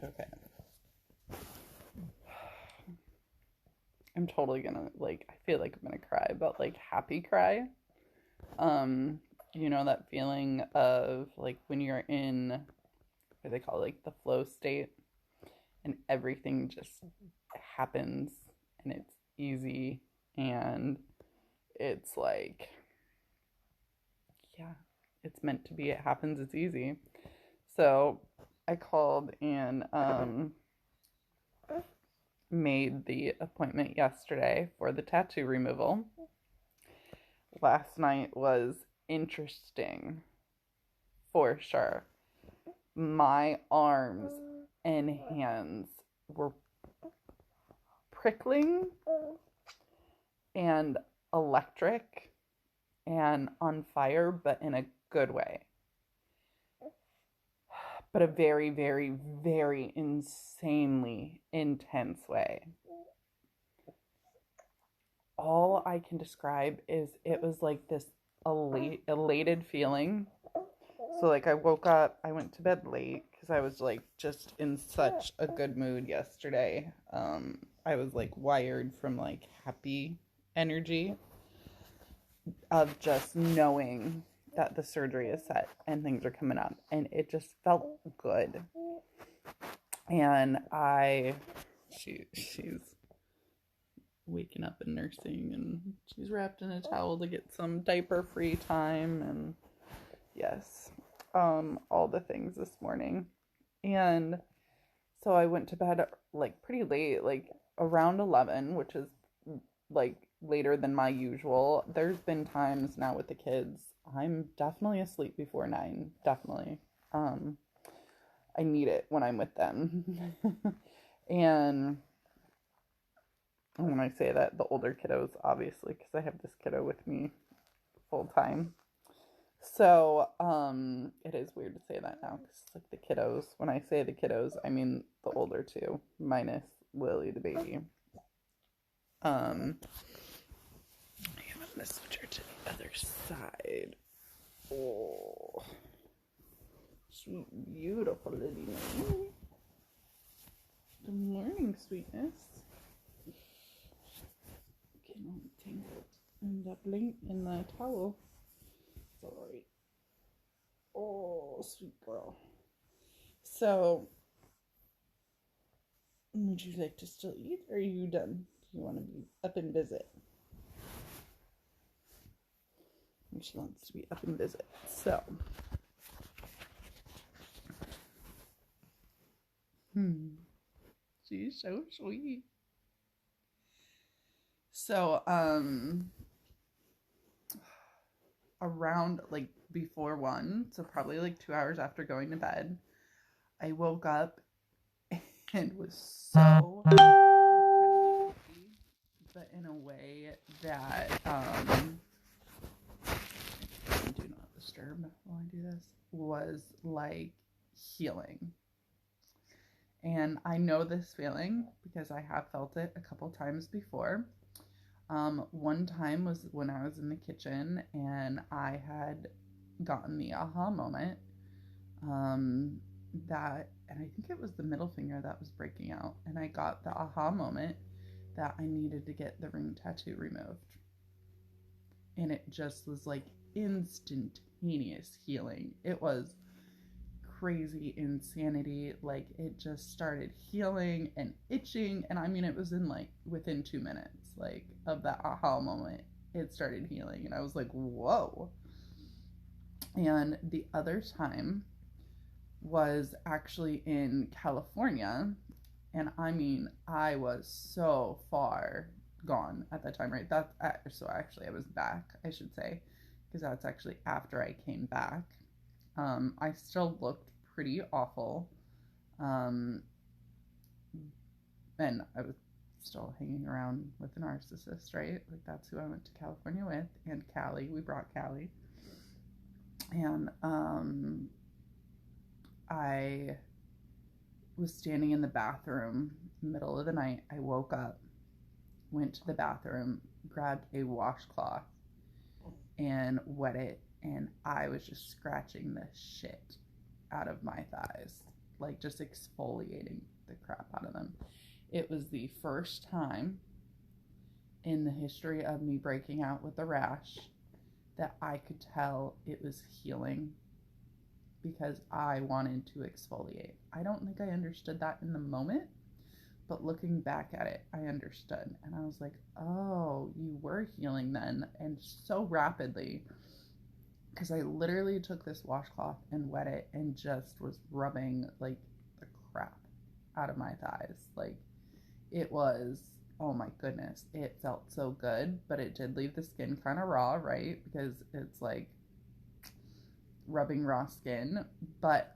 Okay. I'm totally gonna, like, I feel like I'm gonna cry, but, like, happy cry. Um, you know that feeling of, like, when you're in, what they call it, like, the flow state, and everything just happens, and it's easy, and it's like, yeah, it's meant to be. It happens, it's easy. So I called and made the appointment yesterday for the tattoo removal. Last night was interesting for sure. My arms and hands were prickling and electric and on fire, but in a good way. But a very, very, very insanely intense way. All I can describe is it was like this elated feeling. So, like, I woke up, I went to bed late because I was, like, just in such a good mood yesterday. I was, like, wired from, like, happy energy of just knowing that the surgery is set and things are coming up. And it just felt good. And she's waking up and nursing, and she's wrapped in a towel to get some diaper free time, and yes, all the things this morning. And so I went to bed, like, pretty late, like around 11, which is, like, later than my usual. There's been times now with the kids I'm definitely asleep before 9, definitely. I need it when I'm with them. And when I say that, the older kiddos, obviously, because I have this kiddo with me full time. So, it is weird to say that now, because, like, the kiddos, when I say the kiddos, I mean the older two, minus Lily, the baby. I'm gonna switch her to the other side. Oh, sweet, beautiful Lily. Good morning, sweetness. Getting all tangled and doubling in the towel. Sorry. Oh, sweet girl. So, would you like to still eat, or are you done? Do you want to be up and visit? She wants to be up and visit. So, she's so sweet. So, around, like, before 1, so probably like 2 hours after going to bed, I woke up and was so incredibly happy, but in a way that do not disturb while I do this, was like healing. And I know this feeling because I have felt it a couple times before. One time was when I was in the kitchen and I had gotten the aha moment, and I think it was the middle finger that was breaking out, and I got the aha moment that I needed to get the ring tattoo removed. And it just was like instantaneous healing. It was crazy insanity. Like, it just started healing and itching, and I mean, it was in, like, within 2 minutes, like, of that aha moment, it started healing, and I was like, whoa. And the other time was actually in California, and I mean, I was so far gone at that time, right? So actually I was back, I should say, because that's actually after I came back. I still looked pretty awful, and I was still hanging around with a narcissist, right? Like, that's who I went to California with, and Callie. We brought Callie, and I was standing in the bathroom, middle of the night. I woke up, went to the bathroom, grabbed a washcloth, and wet it, and I was just scratching the shit out of my thighs. like just exfoliating the crap out of them. It was the first time in the history of me breaking out with a rash that I could tell it was healing because I wanted to exfoliate. I don't think I understood that in the moment, but looking back at it, I understood. And I was like, oh, you were healing then, and so rapidly. Because I literally took this washcloth and wet it and just was rubbing like the crap out of my thighs. Like, it was, oh my goodness, it felt so good, but it did leave the skin kind of raw, right? Because it's like rubbing raw skin, but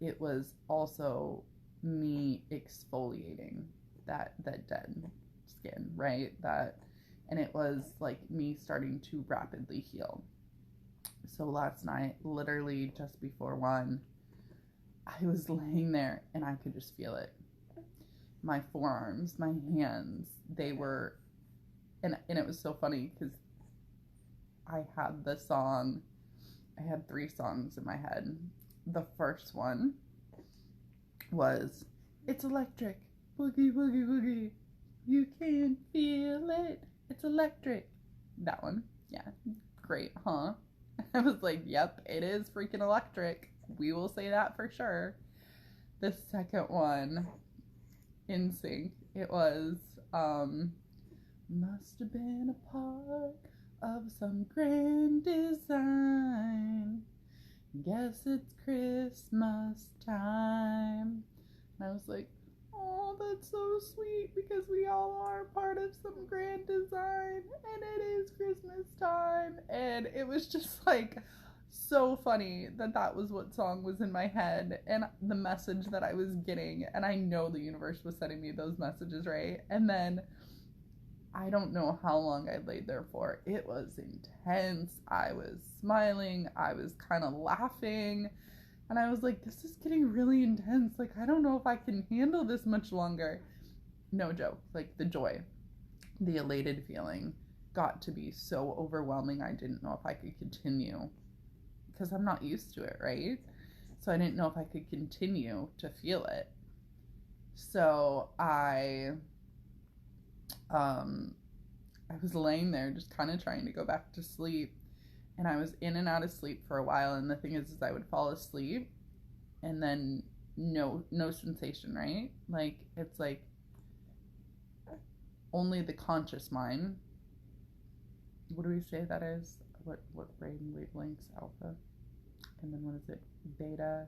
it was also me exfoliating that dead skin, right? And it was like me starting to rapidly heal. So last night, literally just before 1, I was laying there and I could just feel it. My forearms, my hands, they were, and it was so funny because I had the song, I had 3 songs in my head. The first one was, it's electric, boogie, boogie, boogie, you can feel it, it's electric. That one, yeah, great, huh? I was like, yep, it is freaking electric. We will say that for sure. The second one, in sync, it was, must have been a part of some grand design. Guess it's Christmas time. And I was like, oh, that's so sweet because we all are part of some grand design and it is Christmas time. And it was just like so funny that was what song was in my head and the message that I was getting. And I know the universe was sending me those messages, right? And then I don't know how long I laid there for. It was intense. I was smiling. I was kind of laughing. And I was like, this is getting really intense. Like, I don't know if I can handle this much longer. No joke. Like, the joy, the elated feeling got to be so overwhelming. I didn't know if I could continue because I'm not used to it, right? So I didn't know if I could continue to feel it. So I was laying there just kind of trying to go back to sleep. And I was in and out of sleep for a while. And the thing is I would fall asleep and then no sensation, right? Like, it's like only the conscious mind. What do we say that is? What brain wavelengths? Alpha. And then what is it? Beta,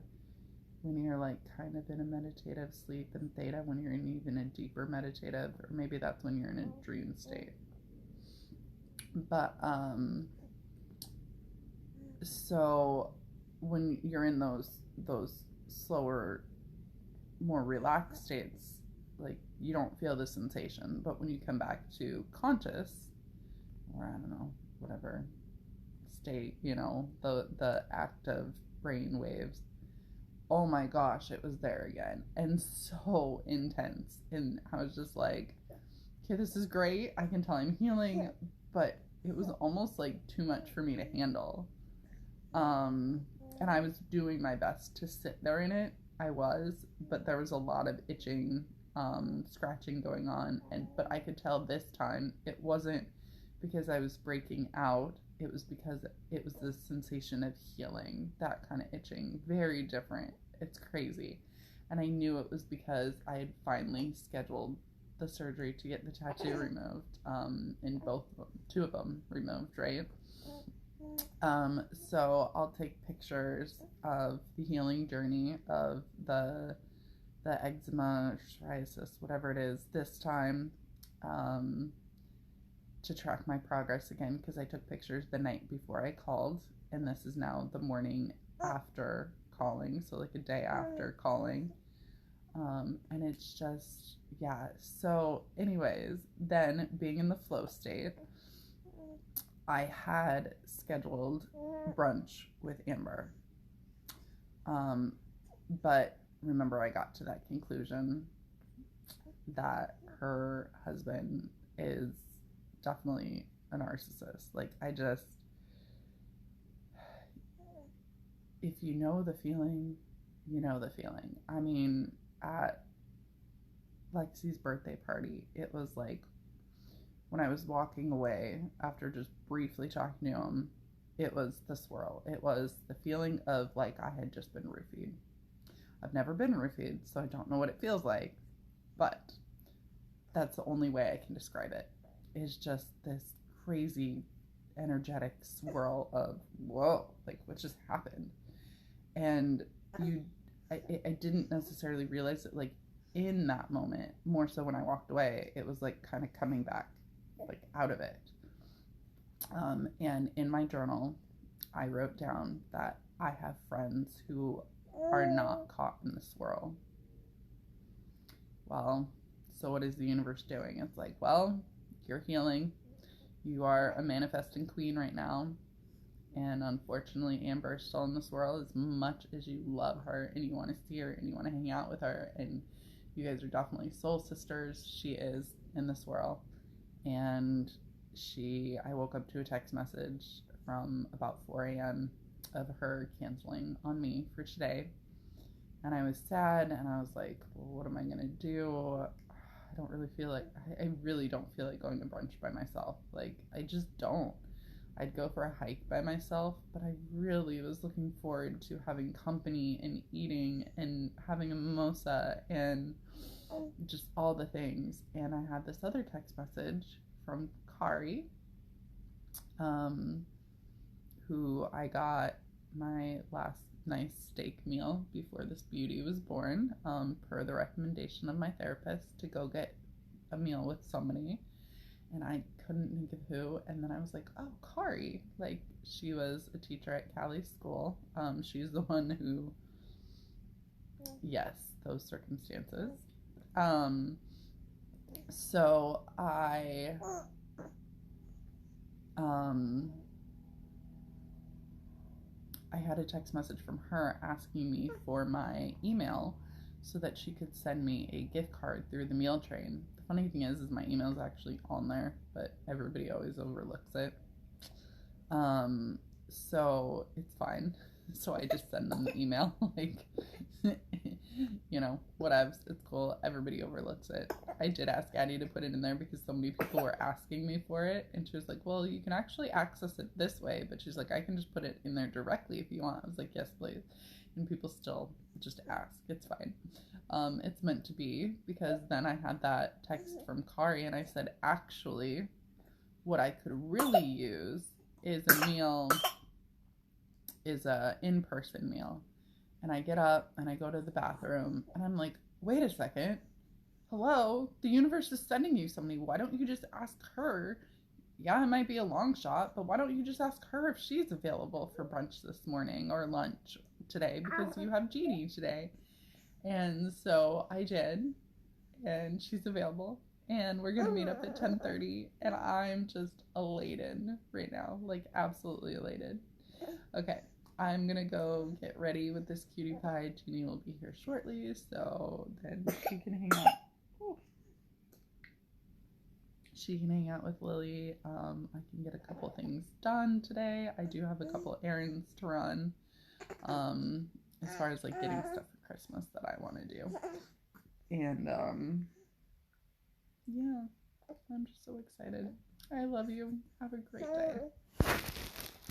when you're like kind of in a meditative sleep, and theta when you're in even a deeper meditative, or maybe that's when you're in a dream state. But so when you're in those slower, more relaxed states, like, you don't feel the sensation. But when you come back to conscious, or I don't know, whatever state, you know, the active brain waves, oh my gosh, it was there again, and so intense. And I was just like, okay, this is great, I can tell I'm healing, but it was almost like too much for me to handle. And I was doing my best to sit there in it. I was, but there was a lot of itching, scratching going on, but I could tell this time it wasn't because I was breaking out. It was because it was the sensation of healing, that kind of itching, very different. It's crazy. And I knew it was because I had finally scheduled the surgery to get the tattoo removed, and two of them removed, right? So I'll take pictures of the healing journey of the eczema, psoriasis, whatever it is, this time, to track my progress again, because I took pictures the night before I called, and this is now the morning after calling, so like a day after calling. And it's just, yeah. So anyways, then being in the flow state, I had scheduled brunch with Amber. But remember, I got to that conclusion that her husband is definitely a narcissist. Like, if you know the feeling you know the feeling. I mean, at Lexi's birthday party, it was like when I was walking away after just briefly talking to him, it was the swirl. It was the feeling of like I had just been roofied. I've never been roofied, so I don't know what it feels like, but that's the only way I can describe it. It's just this crazy energetic swirl of whoa, like what just happened? And you, I didn't necessarily realize it like in that moment. More so when I walked away, it was like kind of coming back, like out of it. And in my journal, I wrote down that I have friends who are not caught in the swirl. Well, so what is the universe doing? It's like, well, you're healing. You are a manifesting queen right now. And unfortunately, Amber is still in this world. As much as you love her and you want to see her and you want to hang out with her, and you guys are definitely soul sisters, she is in this world. And I woke up to a text message from about 4 a.m. of her canceling on me for today. And I was sad, and I was like, well, what am I going to do? I don't really feel like, I really don't feel like going to brunch by myself. Like, I just don't. I'd go for a hike by myself, but I really was looking forward to having company and eating and having a mimosa and just all the things. And I had this other text message from Kari, who I got my last nice steak meal before this beauty was born, per the recommendation of my therapist to go get a meal with somebody. And I couldn't think of who. And then I was like, oh, Kari. Like, she was a teacher at Callie's school. She's the one who, yes, those circumstances. So I had a text message from her asking me for my email so that she could send me a gift card through the meal train. The funny thing is my email is actually on there, but everybody always overlooks it. So it's fine. So I just send them the email, like, you know, whatevs, it's cool. Everybody overlooks it. I did ask Addie to put it in there because so many people were asking me for it, and she was like, well, you can actually access it this way, but she's like, I can just put it in there directly if you want. I was like, yes, please. And people still just ask. It's fine. It's meant to be, because then I had that text from Kari, and I said, actually, what I could really use is a in-person meal. And I get up and I go to the bathroom and I'm like, wait a second. Hello, the universe is sending you somebody. Why don't you just ask her? Yeah, it might be a long shot, but why don't you just ask her if she's available for brunch this morning or lunch today, because you have Jeannie today. And so I did, and she's available, and we're gonna meet up at 10:30, and I'm just elated right now, like absolutely elated. Okay, I'm gonna go get ready with this cutie pie. Jeannie will be here shortly, so then she can hang out. Ooh. She can hang out with Lily. I can get a couple things done today. I do have a couple errands to run, as far as like getting stuff for Christmas that I want to do. And yeah, I'm just so excited. I love you. Have a great day.